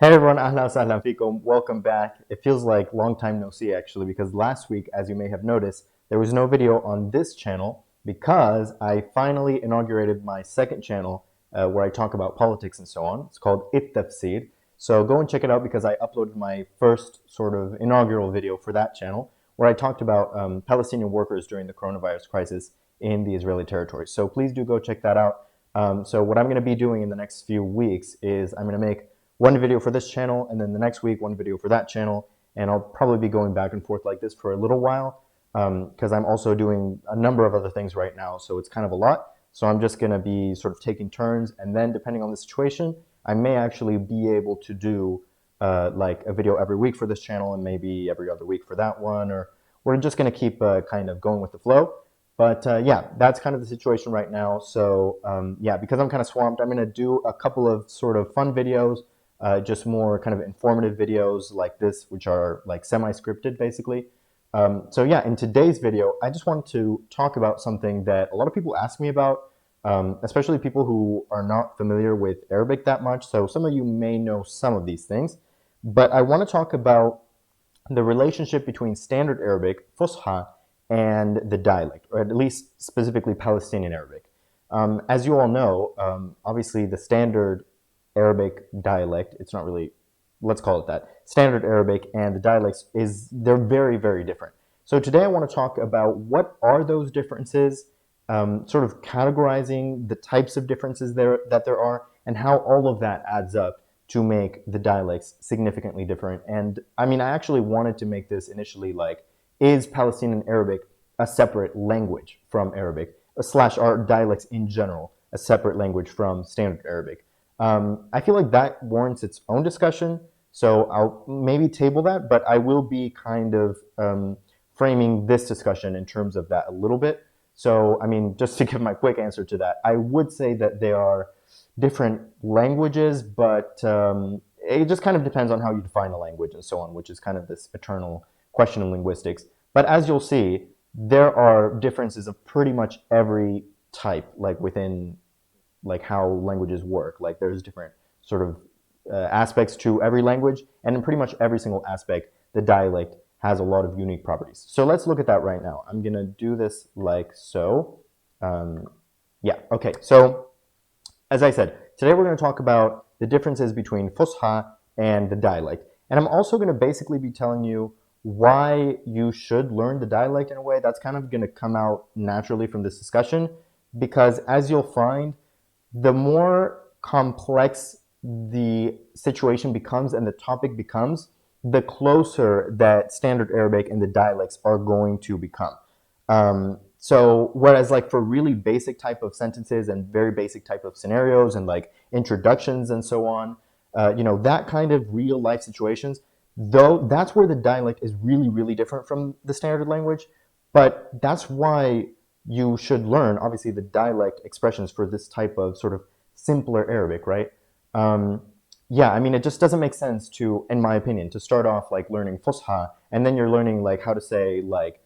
Hey everyone, ahlan wa sahlan fikum. Welcome back. It feels like long time no see actually because last week, as you may have noticed, there was no video on this channel because I finally inaugurated my second channel where I talk about politics and so on. It's called It Tafsir. So go and check it out because I uploaded my first sort of inaugural video for that channel where I talked about Palestinian workers during the coronavirus crisis in the Israeli territories. So please do go check that out. So what I'm going to be doing in the next few weeks is I'm going to make one video for this channel, and then the next week, one video for that channel. And I'll probably be going back and forth like this for a little while because I'm also doing a number of other things right now. So it's kind of a lot. So I'm just going to be sort of taking turns. And then depending on the situation, I may actually be able to do like a video every week for this channel and maybe every other week for that one. Or we're just going to keep kind of going with the flow. But yeah, that's kind of the situation right now. So yeah, because I'm kind of swamped, I'm going to do a couple of sort of fun videos, just more kind of informative videos like this, which are like semi-scripted basically. So yeah, in today's video, I just wanted to talk about something that a lot of people ask me about, especially people who are not familiar with Arabic that much. So some of you may know some of these things, but I want to talk about the relationship between Standard Arabic, Fusha, and the dialect, or at least specifically Palestinian Arabic. As you all know, obviously the Standard Arabic dialect, it's not really, let's call it that, Standard Arabic and the dialects they're very, very different. So today I want to talk about what are those differences, sort of categorizing the types of differences that there are, and how all of that adds up to make the dialects significantly different. And I mean, I actually wanted to make this initially like, is Palestinian Arabic a separate language from Arabic, slash are dialects in general a separate language from Standard Arabic? I feel like that warrants its own discussion, so I'll maybe table that, but I will be kind of framing this discussion in terms of that a little bit. So, I mean, just to give my quick answer to that, I would say that they are different languages, but it just kind of depends on how you define a language and so on, which is kind of this eternal question of linguistics. But as you'll see, there are differences of pretty much every type, like within like how languages work. Like there's different sort of aspects to every language, and in pretty much every single aspect, the dialect has a lot of unique properties. So let's look at that right now. I'm gonna do this like so. Yeah, okay. So as I said, today we're going to talk about the differences between Fusha and the dialect. And I'm also going to basically be telling you why you should learn the dialect in a way. That's kind of going to come out naturally from this discussion, because as you'll find, the more complex the situation becomes and the topic becomes, the closer that Standard Arabic and the dialects are going to become. So whereas like for really basic type of sentences and very basic type of scenarios and like introductions and so on, you know, that kind of real life situations, though that's where the dialect is really, really different from the standard language. But that's why you should learn, obviously, the dialect expressions for this type of sort of simpler Arabic, right? Yeah, I mean, it just doesn't make sense to, in my opinion, to start off like learning Fusha and then you're learning like how to say like,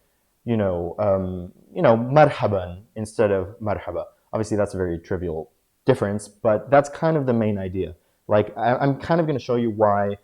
marhaban instead of marhaba. Obviously, that's a very trivial difference, but that's kind of the main idea. Like, I'm kind of going to show you why,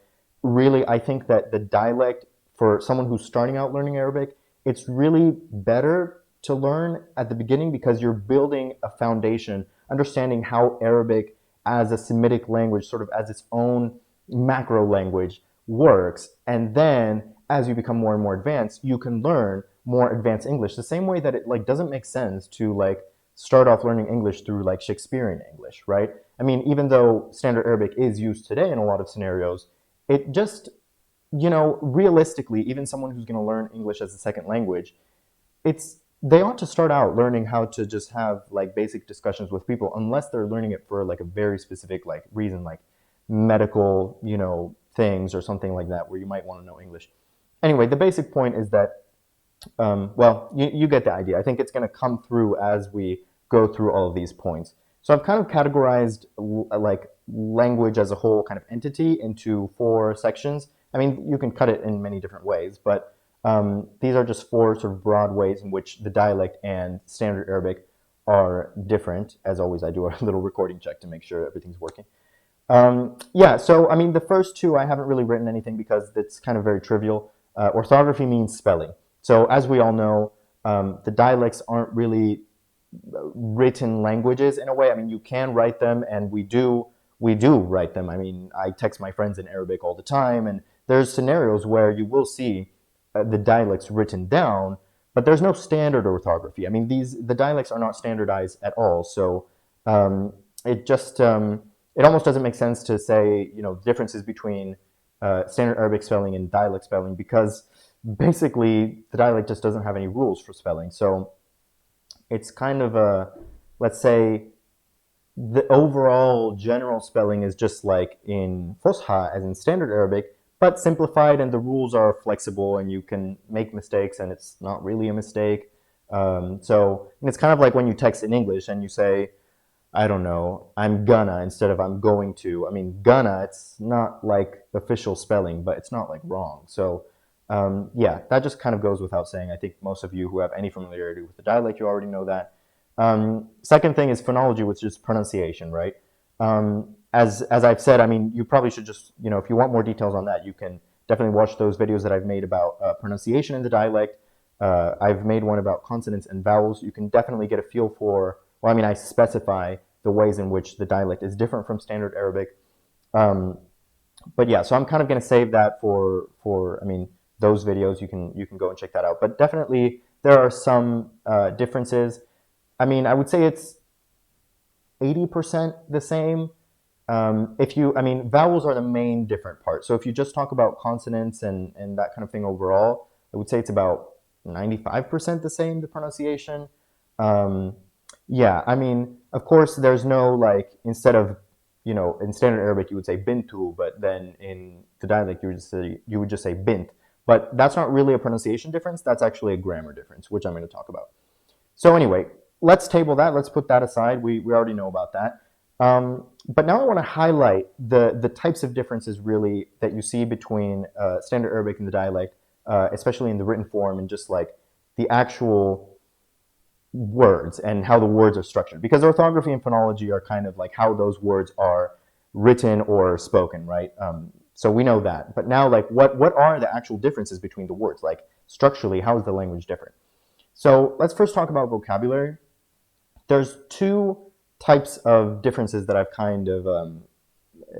really, I think that the dialect for someone who's starting out learning Arabic, it's really better to learn at the beginning because you're building a foundation, understanding how Arabic as a Semitic language, sort of as its own macro language, works. And then as you become more and more advanced, you can learn more advanced English. The same way that it like doesn't make sense to like start off learning English through like Shakespearean English, right? I mean, even though Standard Arabic is used today in a lot of scenarios, it just, realistically, even someone who's going to learn English as a second language, they ought to start out learning how to just have like basic discussions with people, unless they're learning it for like a very specific like reason, like medical, things or something like that, where you might want to know English. Anyway, the basic point is that, well, you get the idea. I think it's going to come through as we go through all of these points. So I've kind of categorized like language as a whole kind of entity into 4 sections. I mean, you can cut it in many different ways, but these are just 4 sort of broad ways in which the dialect and Standard Arabic are different. As always, I do a little recording check to make sure everything's working. Yeah, so I mean, the first two I haven't really written anything because it's kind of very trivial. Orthography means spelling. So as we all know, the dialects aren't really written languages in a way. I mean, you can write them, and we do write them. I mean, I text my friends in Arabic all the time, and there's scenarios where you will see the dialects written down, but there's no standard orthography. I mean, the dialects are not standardized at all. So it just it almost doesn't make sense to say differences between standard Arabic spelling and dialect spelling because basically the dialect just doesn't have any rules for spelling. So it's kind of a, let's say, the overall general spelling is just like in Fusha, as in standard Arabic, but simplified, and the rules are flexible, and you can make mistakes, and it's not really a mistake. And it's kind of like when you text in English and you say, I don't know, I'm gonna instead of I'm going to. I mean, gonna, it's not like official spelling, but it's not like wrong. So, yeah, that just kind of goes without saying. I think most of you who have any familiarity with the dialect, you already know that. Second thing is phonology, which is pronunciation, right? As I've said, I mean, you probably should just, if you want more details on that, you can definitely watch those videos that I've made about pronunciation in the dialect. I've made one about consonants and vowels. You can definitely get a feel for, well, I mean, I specify the ways in which the dialect is different from standard Arabic. But yeah, so I'm kind of going to save that for I mean, those videos. You can go and check that out. But definitely there are some differences. I mean, I would say it's 80% the same. I mean, vowels are the main different part. So if you just talk about consonants and that kind of thing overall, I would say it's about 95% the same, the pronunciation. Um, yeah, I mean, of course, there's no like, instead of, in standard Arabic, you would say bintu, but then in the dialect, you would just say bint. But that's not really a pronunciation difference. That's actually a grammar difference, which I'm going to talk about. So anyway, let's table that. Let's put that aside. We already know about that. But now I want to highlight the types of differences really that you see between standard Arabic and the dialect, especially in the written form and just like the actual words and how the words are structured. Because orthography and phonology are kind of like how those words are written or spoken, right? So we know that. But now, like, what are the actual differences between the words? Like, structurally, how is the language different? So let's first talk about vocabulary. There's two types of differences that I've kind of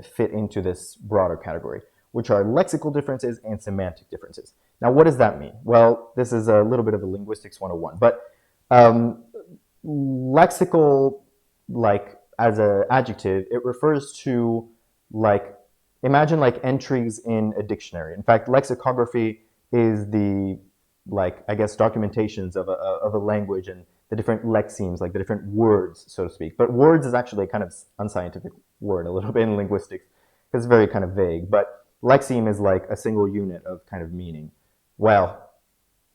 fit into this broader category, which are lexical differences and semantic differences. Now, what does that mean? Well, this is a little bit of a linguistics 101, but um, lexical, like as an adjective, it refers to like, imagine like entries in a dictionary. In fact, lexicography is the, like, I guess, documentations of a language and the different lexemes, like the different words, so to speak. But words is actually a kind of unscientific word a little bit in linguistics because it's very kind of vague. But lexeme is like a single unit of kind of meaning. Well,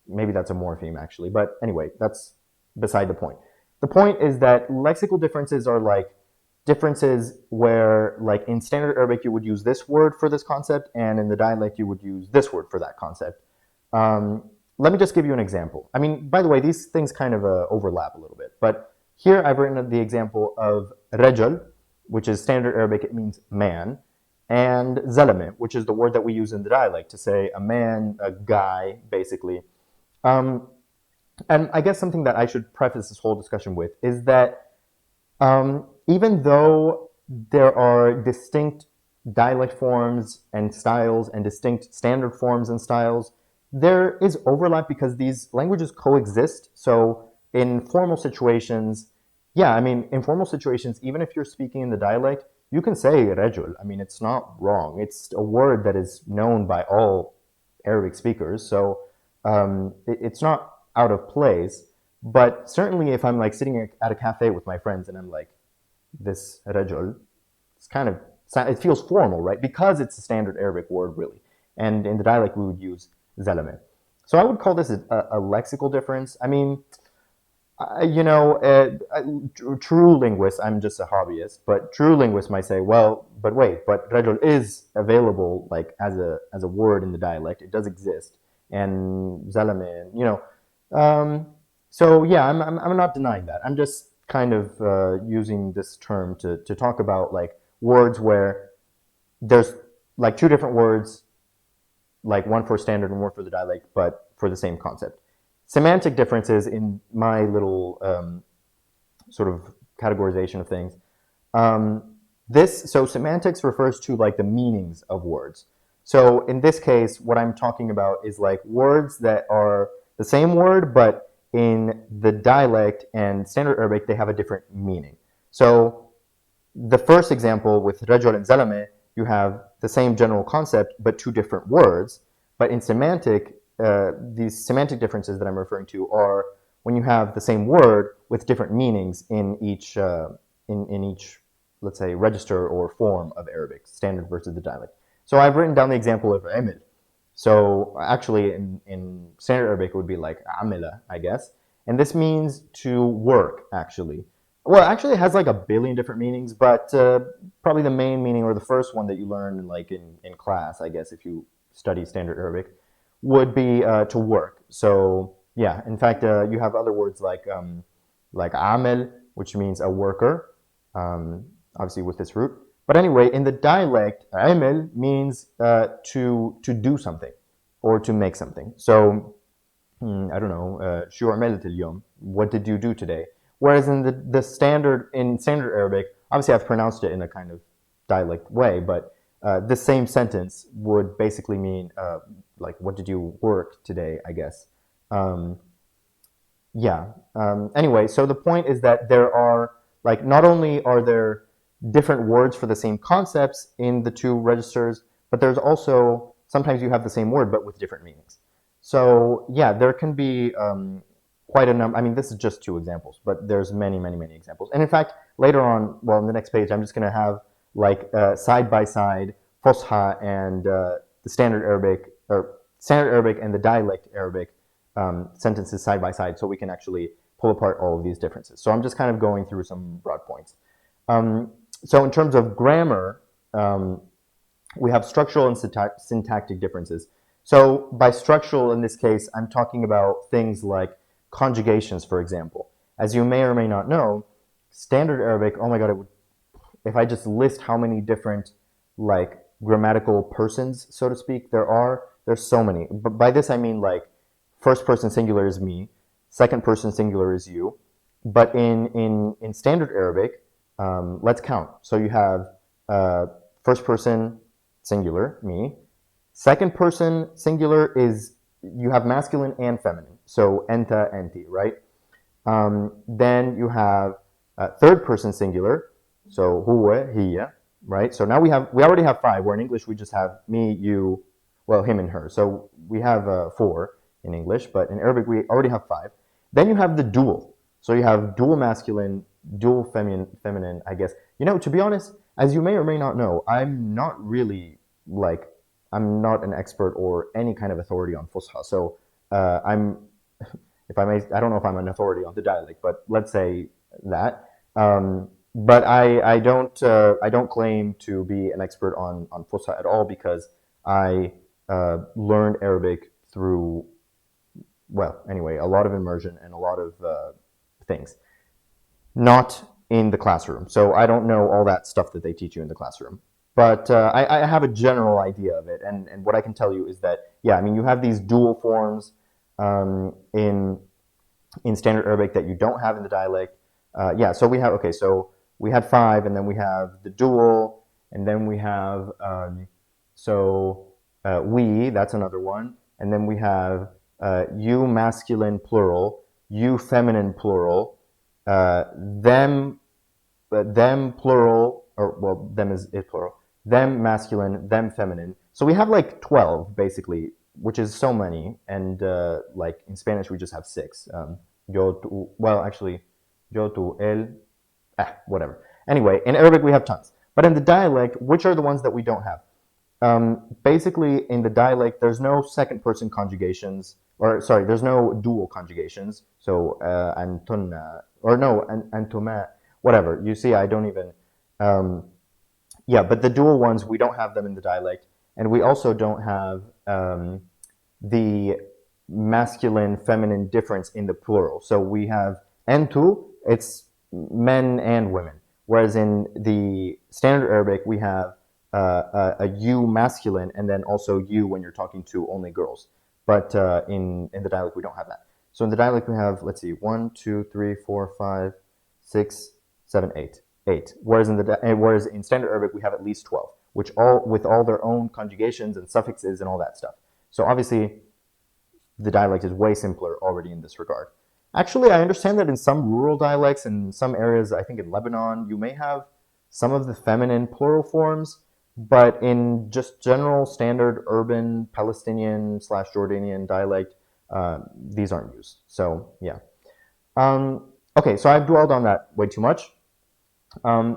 maybe that's a morpheme actually. But anyway, that's beside the point. The point is that lexical differences are like differences where, like, in standard Arabic, you would use this word for this concept, and in the dialect, you would use this word for that concept. Um, Let me just give you an example. I mean, by the way, these things kind of overlap a little bit, but here I've written the example of rajul, which is standard Arabic, it means man, and zalame, which is the word that we use in the dialect to say a man, a guy, basically. Um, and I guess something that I should preface this whole discussion with is that even though there are distinct dialect forms and styles and distinct standard forms and styles, there is overlap because these languages coexist. So in formal situations, yeah, I mean, in formal situations, even if you're speaking in the dialect, you can say rajul. I mean, it's not wrong. It's a word that is known by all Arabic speakers. So it's not out of place. But certainly if I'm like sitting at a cafe with my friends and I'm like, this rajul, it's kind of, it feels formal, right? Because it's a standard Arabic word, really. And in the dialect, we would use zalame. So I would call this a lexical difference. I mean, true linguists, I'm just a hobbyist, but true linguists might say, well, but wait, but rajul is available like as a word in the dialect. It does exist. And zalame, so yeah, I'm not denying that. I'm just kind of using this term to talk about like words where there's like two different words, like one for standard and one for the dialect, but for the same concept. Semantic differences in my little sort of categorization of things. So semantics refers to like the meanings of words. So in this case, what I'm talking about is like words that are the same word, but in the dialect and standard Arabic, they have a different meaning. So the first example with rajul and zalame, you have the same general concept, but two different words. But in semantic, these semantic differences that I'm referring to are when you have the same word with different meanings in each, let's say, register or form of Arabic, standard versus the dialect. So I've written down the example of amil. So actually, in standard Arabic, it would be like amila, I guess. And this means to work, actually. Well, actually, it has like a billion different meanings, but probably the main meaning, or the first one that you learn like in class, I guess, if you study standard Arabic, would be to work. So yeah, in fact, you have other words like amel, which means a worker, obviously with this root. But anyway, in the dialect, amel means to do something or to make something. So I don't know, شو عملت اليوم? What did you do today? Whereas in the standard Arabic, obviously I've pronounced it in a kind of dialect way, but the same sentence would basically mean like, what did you work today, I guess. Anyway, so the point is that there are, like, not only are there different words for the same concepts in the two registers, but there's also, sometimes you have the same word, but with different meanings. So yeah, there can be quite a number. I mean, this is just two examples, but there's many, many, many examples. And in fact, later on, well, in the next page, I'm just going to have like side by side Fusha and the standard Arabic, or standard Arabic and the dialect Arabic sentences side by side, so we can actually pull apart all of these differences. So I'm just kind of going through some broad points. So in terms of grammar, we have structural and syntactic differences. So by structural, in this case, I'm talking about things like conjugations, for example. As you may or may not know, standard Arabic, oh my God, if I just list how many different like grammatical persons, so to speak, there's so many. But by this I mean like first person singular is me, second person singular is you. But in standard Arabic, let's count. So you have first person singular, me. Second person singular is, you have masculine and feminine. So enta, enti, right? Then you have third person singular. So huwa, hiya, right? So now we already have five, where in English we just have me, you, well, him and her. So we have four in English, but in Arabic we already have five. Then you have the dual. So you have dual masculine, dual feminine, I guess. You know, to be honest, as you may or may not know, I'm not really like, I'm not an expert or any kind of authority on Fusha. So if I may, I don't know if I'm an authority on the dialect, but let's say that. But I don't claim to be an expert on Fusha at all, because I learned Arabic through, well, anyway, a lot of immersion and a lot of things, not in the classroom. So I don't know all that stuff that they teach you in the classroom. But I have a general idea of it, and what I can tell you is that, yeah, I mean, you have these dual forms in standard Arabic that you don't have in the dialect. So we have, okay, so we had five, and then we have the dual, and then we have, we, that's another one, and then we have you masculine plural, you feminine plural, them plural, or well, them is plural, them masculine, them feminine. So we have like 12 basically, which is so many. And like in Spanish, we just have 6. Yo, tu, well, actually, yo, tu, él, whatever. Anyway, in Arabic, we have tons. But in the dialect, which are the ones that we don't have? Basically, in the dialect, there's no second person conjugations, or sorry, there's no dual conjugations. So, antonna, or no, antoma, whatever. You see, I don't even, but the dual ones, we don't have them in the dialect. And we also don't have the masculine, feminine difference in the plural. So we have entu, it's men and women. Whereas in the standard Arabic, we have a you masculine and then also you when you're talking to only girls. But in the dialect, we don't have that. So in the dialect, we have, let's see, 1, 2, 3, 4, 5, 6, 7, 8. 8. Whereas in Standard Arabic, we have at least 12, which all with all their own conjugations and suffixes and all that stuff. So obviously, the dialect is way simpler already in this regard. Actually, I understand that in some rural dialects, in some areas, I think in Lebanon, you may have some of the feminine plural forms, but in just general standard urban Palestinian / Jordanian dialect, these aren't used. So yeah. Okay, so I've dwelled on that way too much.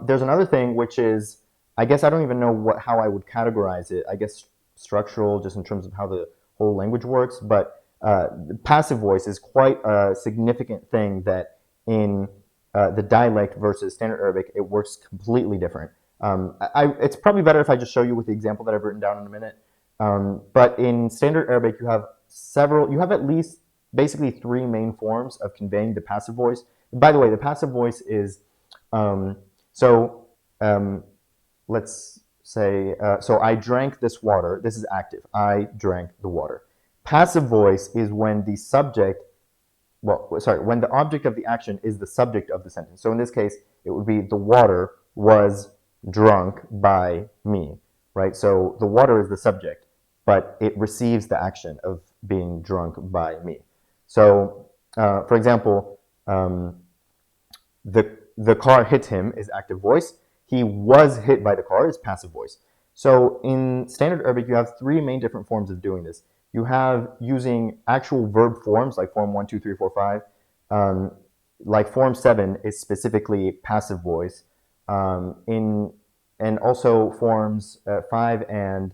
There's another thing which is, I guess I don't even know how I would categorize it. I guess structural, just in terms of how the whole language works, but passive voice is quite a significant thing that in the dialect versus Standard Arabic, it works completely different. It's probably better if I just show you with the example that I've written down in a minute. But in Standard Arabic, you have at least basically 3 main forms of conveying the passive voice. By the way, the passive voice is, let's say, so I drank this water. This is active. I drank the water. Passive voice is when the subject, when the object of the action is the subject of the sentence. So in this case, it would be the water was drunk by me, right? So the water is the subject, but it receives the action of being drunk by me. So, for example, the car hit him is active voice. He was hit by the car is passive voice. So in Standard Arabic, you have 3 main different forms of doing this. You have using actual verb forms like form 1, 2, 3, 4, 5. Like form 7 is specifically passive voice. And also forms 5 and,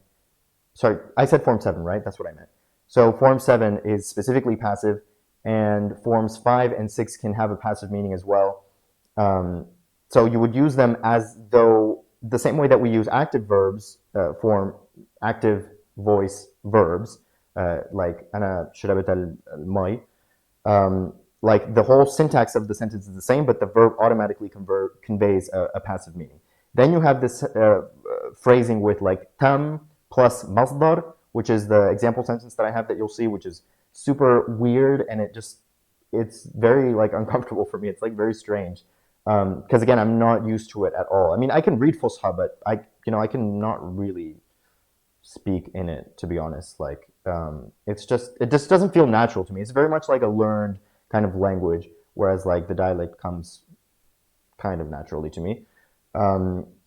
sorry, I said form 7, right? That's what I meant. So form 7 is specifically passive, and forms 5 and 6 can have a passive meaning as well. So you would use them as though the same way that we use active verbs, form active voice verbs, like أنا شربت الماء. Like the whole syntax of the sentence is the same, but the verb automatically conveys a passive meaning. Then you have this phrasing with like tam plus masdar, which is the example sentence that I have that you'll see, which is super weird, and it's very like uncomfortable for me. It's like very strange. Because again, I'm not used to it at all. I mean, I can read Fusha, but I can not really speak in it, to be honest. Like, it just doesn't feel natural to me. It's very much like a learned kind of language, whereas like the dialect comes kind of naturally to me.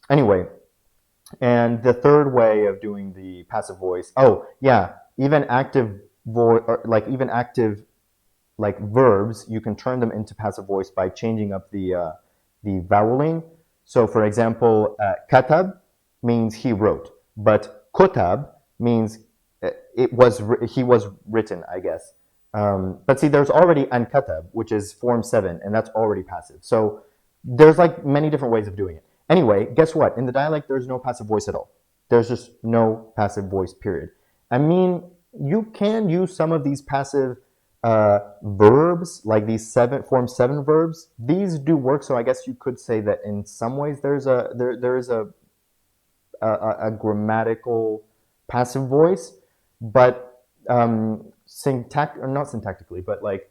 Anyway, and the third way of doing the passive voice, oh yeah, even active voice, even active like verbs, you can turn them into passive voice by changing up the voweling. So for example, katab means he wrote, but kutab means he was written, I guess. But see, there's already an katab, which is form 7, and that's already passive. So there's like many different ways of doing it. Anyway, guess what? In the dialect, there's no passive voice at all. There's just no passive voice, period. I mean, you can use some of these passive verbs, like these form 7 verbs. These do work, so I guess you could say that in some ways there is a grammatical passive voice, but not syntactically, but like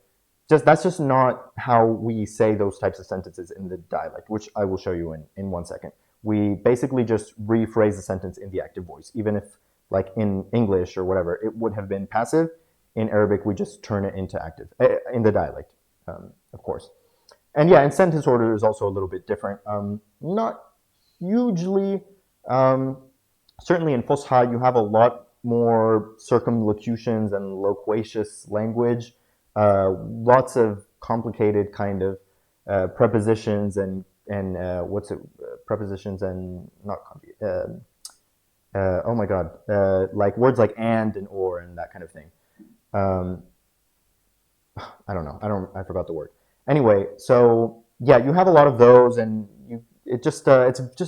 that's just not how we say those types of sentences in the dialect, which I will show you in 1 second. We basically just rephrase the sentence in the active voice, even if like in English or whatever, it would have been passive. In Arabic, we just turn it into active, in the dialect, of course. And yeah, and sentence order is also a little bit different. Not hugely. Certainly in Fusha, you have a lot more circumlocutions and loquacious language. Lots of complicated kind of prepositions and prepositions and not oh my god, like words like and or and that kind of thing. I don't know. I forgot the word. Anyway, so yeah, you have a lot of those, and it's just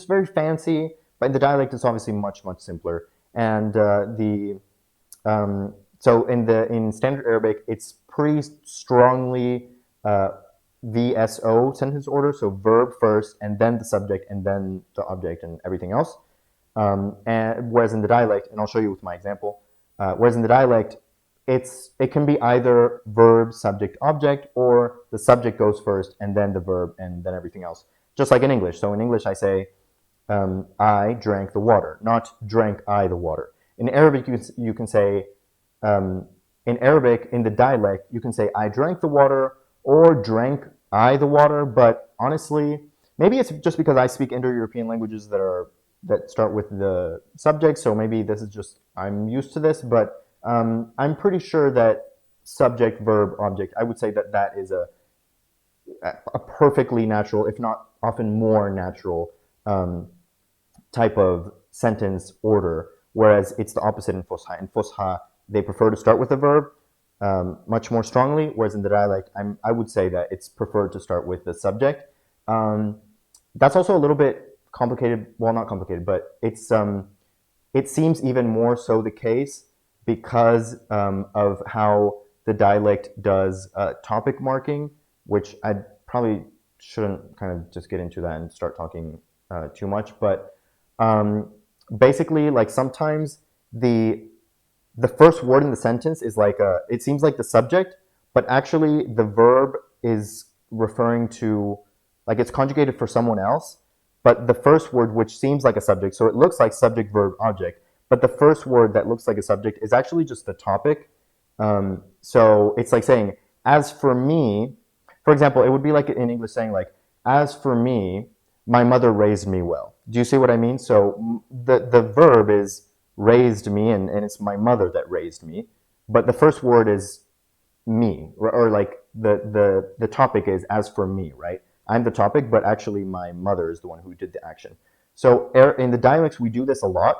very fancy. But in the dialect, it's obviously much simpler. And so in Standard Arabic, it's pretty strongly VSO sentence order. So verb first, and then the subject, and then the object, and everything else. And whereas in the dialect, and I'll show you with my example, whereas in the dialect, it can be either verb, subject, object, or the subject goes first and then the verb and then everything else. Just like in English. So in English, I say, I drank the water, not drank I the water. In Arabic, you can say, in Arabic, in the dialect, you can say, I drank the water or drank I the water. But honestly, maybe it's just because I speak Indo-European languages that start with the subject. So maybe this is just, I'm used to this, but I'm pretty sure that subject, verb, object, I would say that that is a perfectly natural, if not often more natural, type of sentence order, whereas it's the opposite in Fusha. In Fusha, they prefer to start with a verb much more strongly, whereas in the dialect, I would say that it's preferred to start with the subject. That's also a little bit complicated. Well, not complicated, but it seems even more so the case because of how the dialect does topic marking, which I probably shouldn't kind of just get into that and start talking too much. But basically, like sometimes the first word in the sentence is like it seems like the subject, but actually the verb is referring to, like it's conjugated for someone else, but the first word, which seems like a subject, so it looks like subject, verb, object, but the first word that looks like a subject is actually just the topic. So it's like saying, as for me, for example, it would be like in English saying like, as for me, my mother raised me well. Do you see what I mean? So the verb is raised me, and it's my mother that raised me, but the first word is me, or like the topic is as for me, right? I'm the topic, but actually my mother is the one who did the action. So in the dialects, we do this a lot.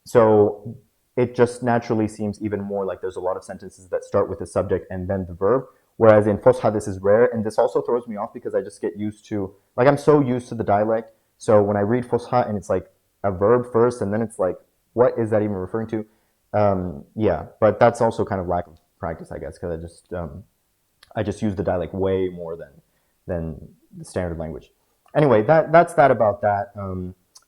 So it just naturally seems even more like there's a lot of sentences that start with the subject and then the verb. Whereas in Fusha, this is rare. And this also throws me off because I just get used to, like I'm so used to the dialect. So when I read Fusha and it's like a verb first and then it's like, what is that even referring to? Yeah, but that's also kind of lack of practice, I guess, because I just use the dialect way more than the standard language. Anyway, that's that about that.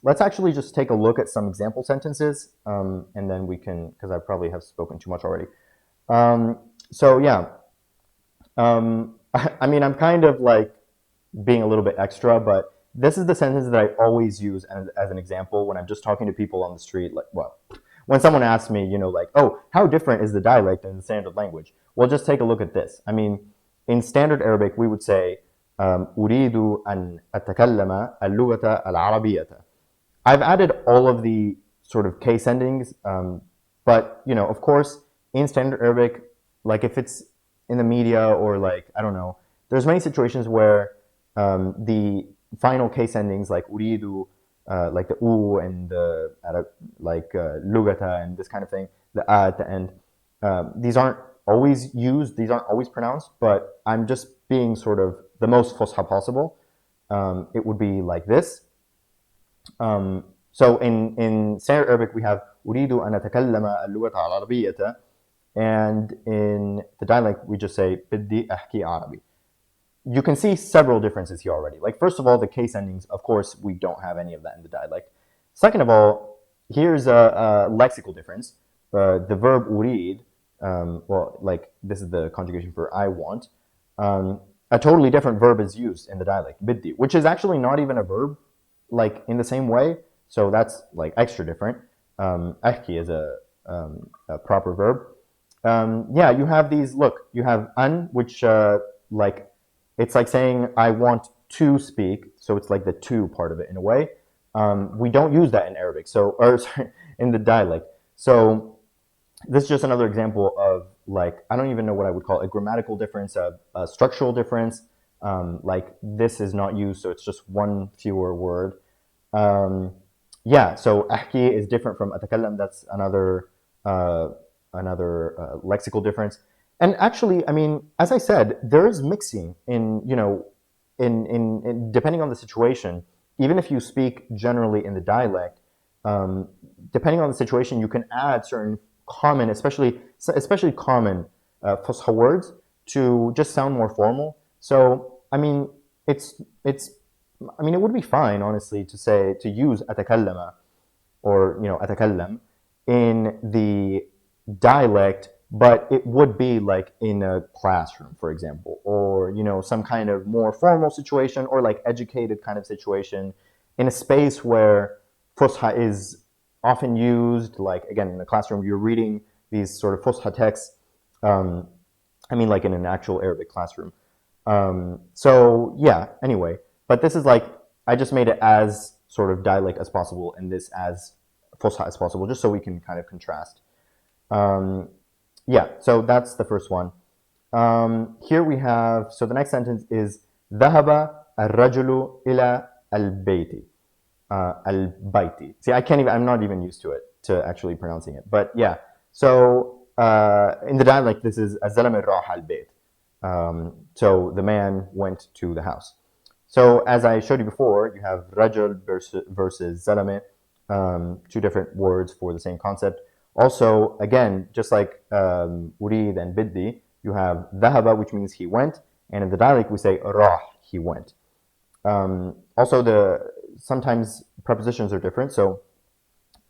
Let's actually just take a look at some example sentences, and then we can, because I probably have spoken too much already. So yeah, I mean, I'm kind of like being a little bit extra, but this is the sentence that I always use as an example when I'm just talking to people on the street. Like, well, when someone asks me, you know, like, oh, how different is the dialect than the standard language? Well, just take a look at this. I mean, in standard Arabic, we would say, أريد أن أتكلم اللغة العربية. I've added all of the sort of case endings, but, you know, of course, in standard Arabic, like if it's in the media or like, I don't know, there's many situations where the final case endings like uridu, like the u and the like lugata and this kind of thing, the a at the end, these aren't always used, these aren't always pronounced, but I'm just being sort of the most fusha possible. It would be like this. So in standard Arabic we have uridu an atakallama al-lughata al-arabiyyata, and in the dialect we just say بدي أحكي عربي. You can see several differences here already. Like, first of all, the case endings, of course, we don't have any of that in the dialect. Second of all, here's a lexical difference. The verb urid, well, like, this is the conjugation for I want. A totally different verb is used in the dialect, biddi, which is actually not even a verb, like, in the same way. So that's, like, extra different. Ahki is a proper verb. Yeah, you have these, look, you have an, which, like, it's like saying I want to speak, so it's like the to part of it in a way. We don't use that in Arabic, so, or sorry, in the dialect. So this is just another example of, like, I don't even know what I would call it, a grammatical difference, a structural difference. Like, this is not used, so it's just one fewer word. Yeah, so ahki is different from atakallam. That's another lexical difference. And actually, I mean, as I said, there is mixing in, you know, in depending on the situation. Even if you speak generally in the dialect, depending on the situation, you can add certain common, especially common Fusha words to just sound more formal. So, I mean, I mean, it would be fine, honestly, to use atakallama or أتكلم in the dialect, but it would be like in a classroom, for example, or some kind of more formal situation, or like educated kind of situation, in a space where Fusha is often used. Like again, in the classroom, you're reading these sort of Fusha texts. I mean, like in an actual Arabic classroom. So yeah. Anyway, but this is like, I just made it as sort of dialect as possible, and this as Fusha as possible, just so we can kind of contrast. Yeah, so that's the first one. Here we have, so the next sentence is ذهب الرجل إلى البيت. البيت. See, I can't even, I'm not even used to it, to actually pronouncing it. But yeah, so in the dialect, this is الزلمة راح البيت. So the man went to the house. So as I showed you before, you have rajul versus zalame, two different words for the same concept. Also, again, just like urid and biddi, you have dhahaba, which means he went, and in the dialect we say rah, he went. Also, sometimes prepositions are different. So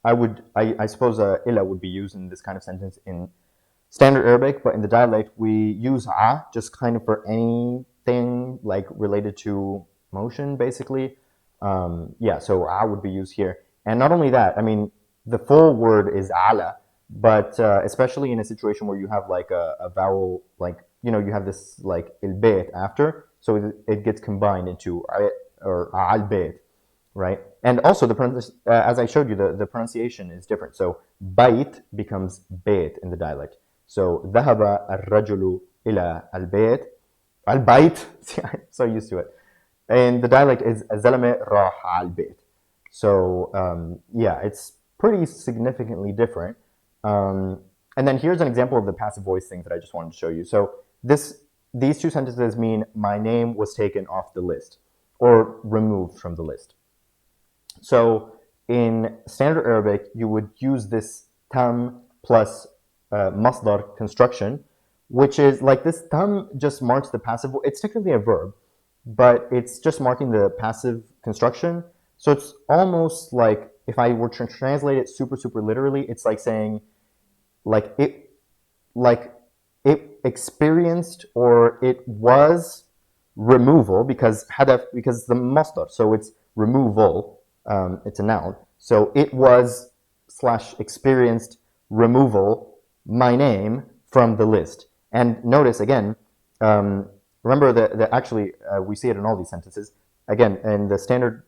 I suppose illa would be used in this kind of sentence in standard Arabic, but in the dialect we use a just kind of for anything like related to motion, basically. Yeah, so a would be used here. And not only that, I mean, the full word is ala, but especially in a situation where you have like a vowel, like, you have this like il bayt after, so it gets combined into or al bayt, right? And also, as I showed you, the pronunciation is different. So bayt becomes bayt in the dialect. So ذهب الرجل إلى البيت. البيت. I'm so used to it. And the dialect is الزلمة راح على البيت. So yeah, it's pretty significantly different. And then here's an example of the passive voice thing that I just wanted to show you. So these two sentences mean my name was taken off the list or removed from the list. So in standard Arabic, you would use this tam plus masdar construction, which is like this tam just marks the passive. It's technically a verb, but it's just marking the passive construction. So it's almost like, if I were to translate it super literally, it's like saying like it experienced, or it was removal, because the masdar, so it's removal. It's a noun. So it was / experienced removal, my name, from the list. And notice again, remember that actually we see it in all these sentences. Again, in standard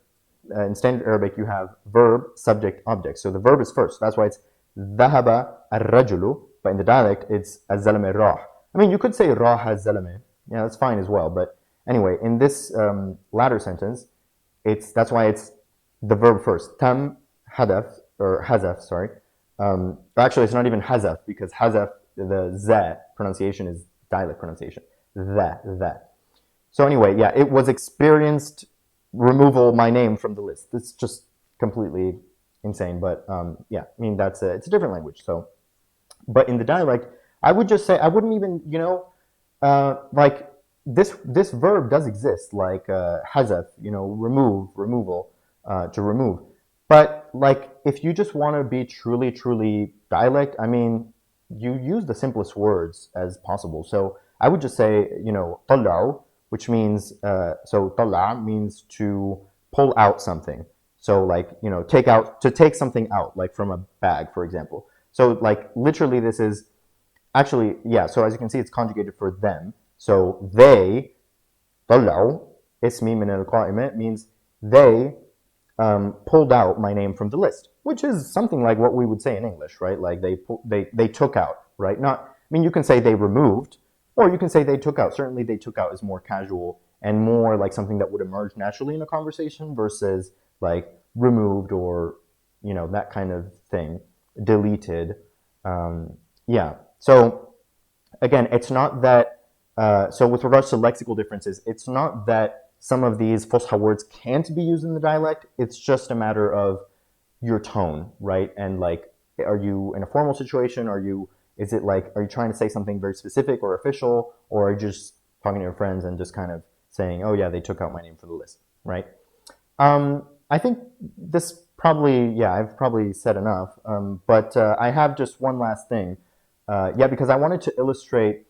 Arabic, you have verb, subject, object. So the verb is first. That's why it's ذهب الرجل, but in the dialect it's الزلمة راح. I mean, you could say راح الزلمة. Yeah, that's fine as well. But anyway, in this latter sentence, that's why it's the verb first. Tam hadaf, or hazaf, sorry. Actually, it's not even hazaf, because hazaf, the za pronunciation is dialect pronunciation. That. So anyway, yeah, it was experienced removal, my name, from the list. It's just completely insane. But yeah, I mean, it's a different language. So, but in the dialect, I would just say, I wouldn't even, like this verb does exist, like hazaf, removal, to remove. But like, if you just want to be truly dialect, I mean, you use the simplest words as possible. So I would just say, طلعوا, which means, so طلع means to pull out something. So like, to take something out, like from a bag, for example. So like, literally this is, actually, yeah, so as you can see, it's conjugated for them. So they, طلعوا, اسمي من القائمة, means they pulled out my name from the list, which is something like what we would say in English, right? Like they took out, right? I mean, you can say they removed, or you can say they took out. Certainly they took out is more casual and more like something that would emerge naturally in a conversation, versus like removed, or that kind of thing, deleted. Yeah. So again, it's not that, so with regards to lexical differences, it's not that some of these Fusha words can't be used in the dialect. It's just a matter of your tone, right? And like, are you in a formal situation? Are you trying to say something very specific or official, or are you just talking to your friends and just kind of saying, oh yeah, they took out my name from the list, right? I think this I've probably said enough. But I have just one last thing. Yeah, because I wanted to illustrate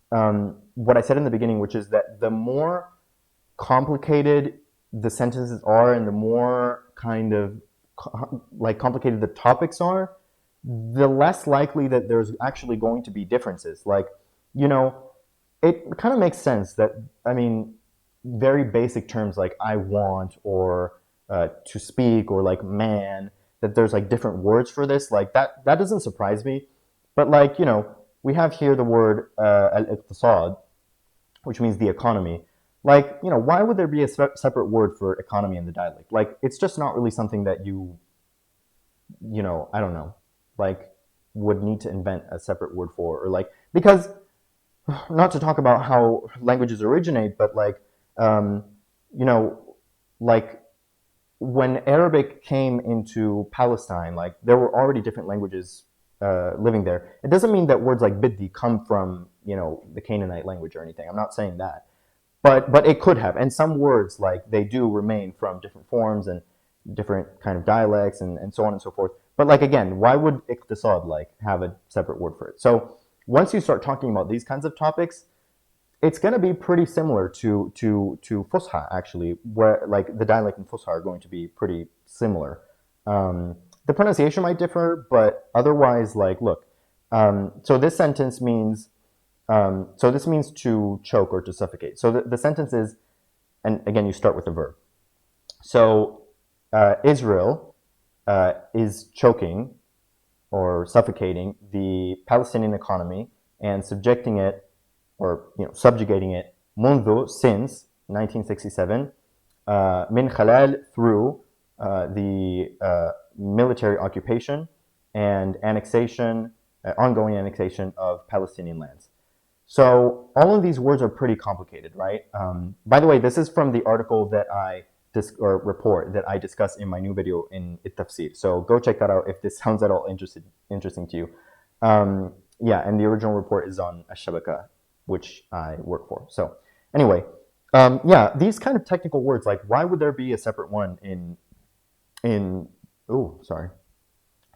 what I said in the beginning, which is that the more complicated the sentences are and the more kind of like complicated the topics are, the less likely that there's actually going to be differences. Like, you know, it kind of makes sense that, I mean, very basic terms like I want or to speak or like man, that there's like different words for this. Like that doesn't surprise me. But like, we have here the word al-iqtisad, which means the economy. Like, why would there be a separate word for economy in the dialect? Like, it's just not really something that I don't know, like, would need to invent a separate word for, or like, because not to talk about how languages originate, but like, you know, like when Arabic came into Palestine, like there were already different languages living there. It doesn't mean that words like biddi come from, the Canaanite language or anything. I'm not saying that. But it could have. And some words, like, they do remain from different forms and different kind of dialects and so on and so forth. But like, again, why would iqtisad like have a separate word for it? So once you start talking about these kinds of topics, it's going to be pretty similar to Fusha, actually, where like the dialect and Fusha are going to be pretty similar. The pronunciation might differ, but otherwise, like, look, so this sentence means, so this means to choke or to suffocate. So the sentence is, and again, you start with the verb. So Israel is choking or suffocating the Palestinian economy and subjecting it, or subjugating it, منذ, since 1967, min khalal, through the military occupation and annexation, ongoing annexation of Palestinian lands. So all of these words are pretty complicated, right? By the way, this is from the article that or report that I discuss in my new video in It-Tafsir. So go check that out if this sounds at all interesting to you. Yeah, and the original report is on Ash-Shabaka, which I work for. So anyway, yeah, these kind of technical words, like why would there be a separate one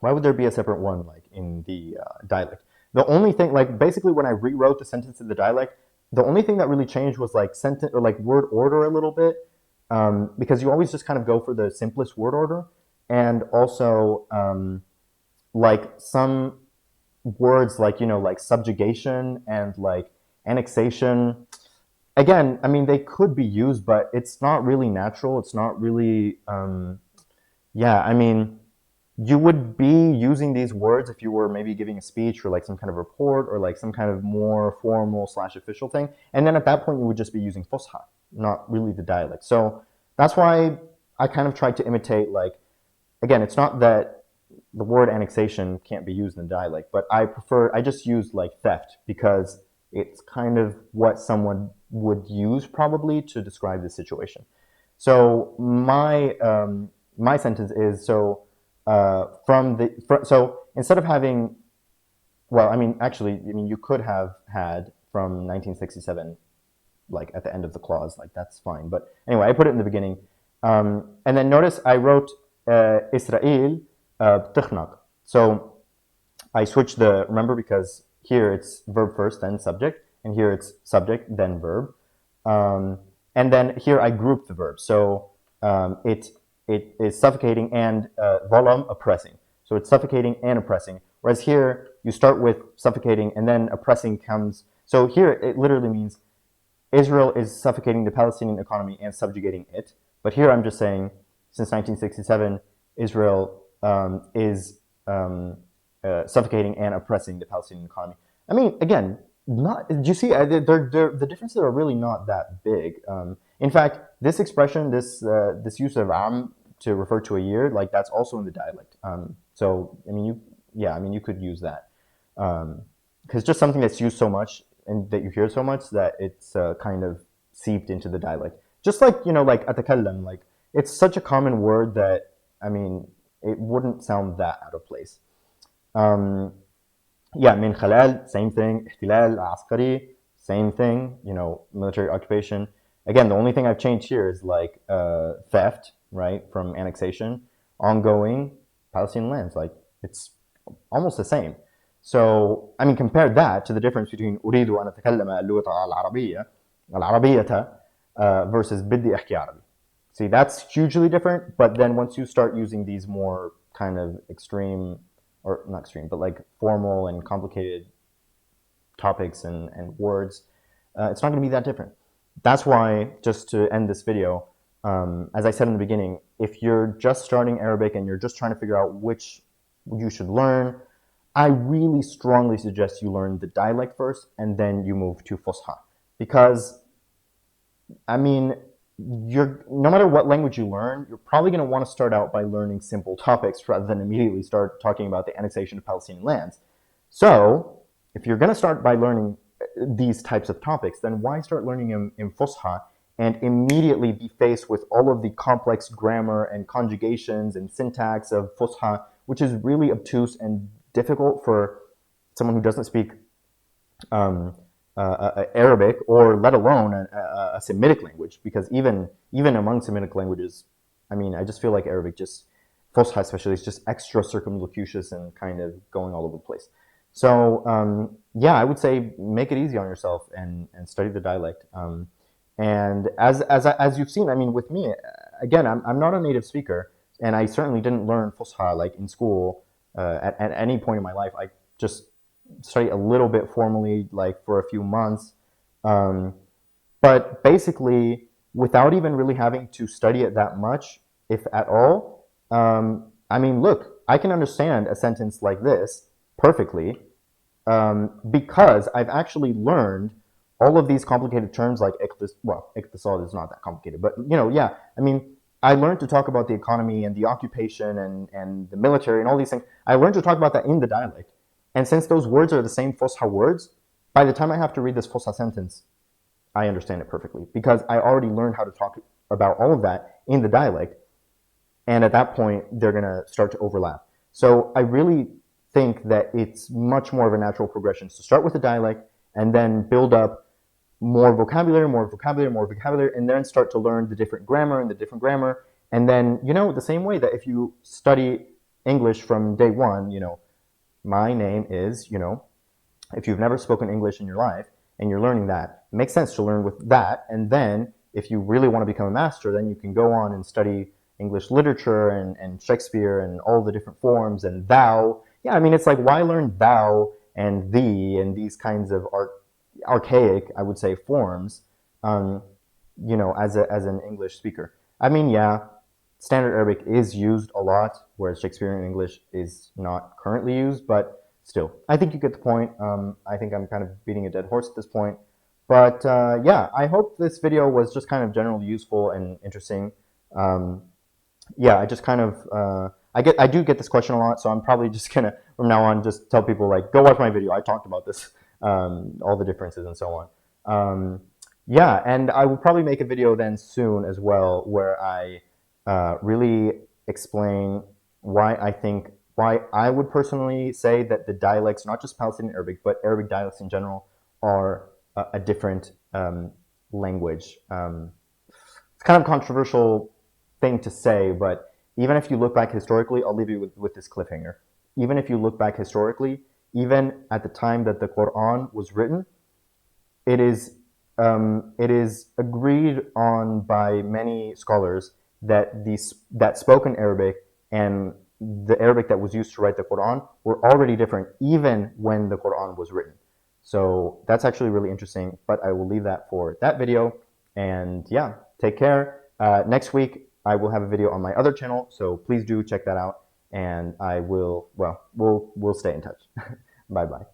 why would there be a separate one like in the dialect? The only thing, like basically when I rewrote the sentence in the dialect, the only thing that really changed was like sentence or like word order a little bit, because you always just kind of go for the simplest word order, and also like some words like like subjugation and like annexation. Again, I mean, they could be used, but it's not really natural. It's not really, yeah, I mean, you would be using these words if you were maybe giving a speech or like some kind of report or like some kind of more formal / official thing. And then at that point, you would just be using Fusha, not really the dialect. So that's why I kind of tried to imitate, like, again, it's not that the word annexation can't be used in dialect, but I just use like theft because it's kind of what someone would use probably to describe the situation. So my sentence is, so so instead of having, well, I mean, actually, I mean, you could have had from 1967, like at the end of the clause, like that's fine. But anyway, I put it in the beginning. And then notice I wrote Israel بتخنق. So I switched remember, because here it's verb first, then subject, and here it's subject, then verb. And then here I grouped the verbs. So it is suffocating and ظلم, oppressing. So it's suffocating and oppressing. Whereas here you start with suffocating and then oppressing comes. So here it literally means Israel is suffocating the Palestinian economy and subjugating it. But here I'm just saying, since 1967, Israel is suffocating and oppressing the Palestinian economy. I mean, again, do you see, the differences are really not that big. In fact, this expression, this use of am to refer to a year, like that's also in the dialect. So I mean, you could use that, because just something that's used so much and that you hear so much that it's kind of seeped into the dialect. Just like like atakallam, like it's such a common word that, I mean, it wouldn't sound that out of place. Yeah, min khalal, same thing. Ihtilal, askari, same thing. Military occupation. Again, the only thing I've changed here is like theft, right, from annexation. ongoing Palestinian lands. Like, it's almost the same. So, I mean, compare that to the difference between أريد أن أتكلم اللغة العربية versus بدي أحكي عربي. See, that's hugely different, but then once you start using these more kind of extreme, or not extreme, but like formal and complicated topics and words, it's not going to be that different. That's why, just to end this video, as I said in the beginning, if you're just starting Arabic and you're just trying to figure out which you should learn, I really strongly suggest you learn the dialect first and then you move to Fusha. Because, I mean, no matter what language you learn, you're probably going to want to start out by learning simple topics rather than immediately start talking about the annexation of Palestinian lands. So, if you're going to start by learning these types of topics, then why start learning them in Fusha and immediately be faced with all of the complex grammar and conjugations and syntax of Fusha, which is really obtuse and difficult for someone who doesn't speak Arabic, or let alone a Semitic language, because even among Semitic languages, I mean, I just feel like Arabic, just Fusha especially, is just extra circumlocucious and kind of going all over the place. So yeah, I would say make it easy on yourself and study the dialect. And as you've seen, I mean, with me, again, I'm not a native speaker, and I certainly didn't learn Fusha like in school at any point in my life. I just studied a little bit formally, like for a few months, but basically without even really having to study it that much, if at all. I mean, look, I can understand a sentence like this perfectly because I've actually learned all of these complicated terms like iqtisad is not that complicated, but you know, yeah, I mean, I learned to talk about the economy and the occupation and the military and all these things. I learned to talk about that in the dialect. And since those words are the same Fusha words, by the time I have to read this Fusha sentence, I understand it perfectly because I already learned how to talk about all of that in the dialect. And at that point, they're going to start to overlap. So I really think that it's much more of a natural progression to start with the dialect and then build up more vocabulary, more vocabulary, more vocabulary, and then start to learn the different grammar and the different grammar. And then, you know, the same way that if you study English from day one, you know, my name is, you know, if you've never spoken English in your life and you're learning that, it makes sense to learn with that. And then if you really want to become a master, then you can go on and study English literature and Shakespeare and all the different forms and thou. Yeah, I mean, it's like, why learn thou and thee and these kinds of archaic, I would say, forms, you know, as an English speaker. I mean, yeah, Standard Arabic is used a lot, whereas Shakespearean English is not currently used, but still, I think you get the point. I think I'm kind of beating a dead horse at this point. But yeah, I hope this video was just kind of generally useful and interesting. Yeah, I just kind of, I do get this question a lot, so I'm probably just gonna, from now on, just tell people, like, go watch my video. I talked about this, all the differences and so on. Yeah, and I will probably make a video then soon as well where I really explain why I would personally say that the dialects, not just Palestinian Arabic, but Arabic dialects in general, are a different language. It's kind of a controversial thing to say, but even if you look back historically, I'll leave you with this cliffhanger. Even if you look back historically, even at the time that the Quran was written, it is agreed on by many scholars that spoken Arabic and the Arabic that was used to write the Quran were already different even when the Quran was written. So that's actually really interesting, but I will leave that for that video. And yeah, take care. Next week, I will have a video on my other channel, so please do check that out. And I will, well, we'll stay in touch. Bye-bye.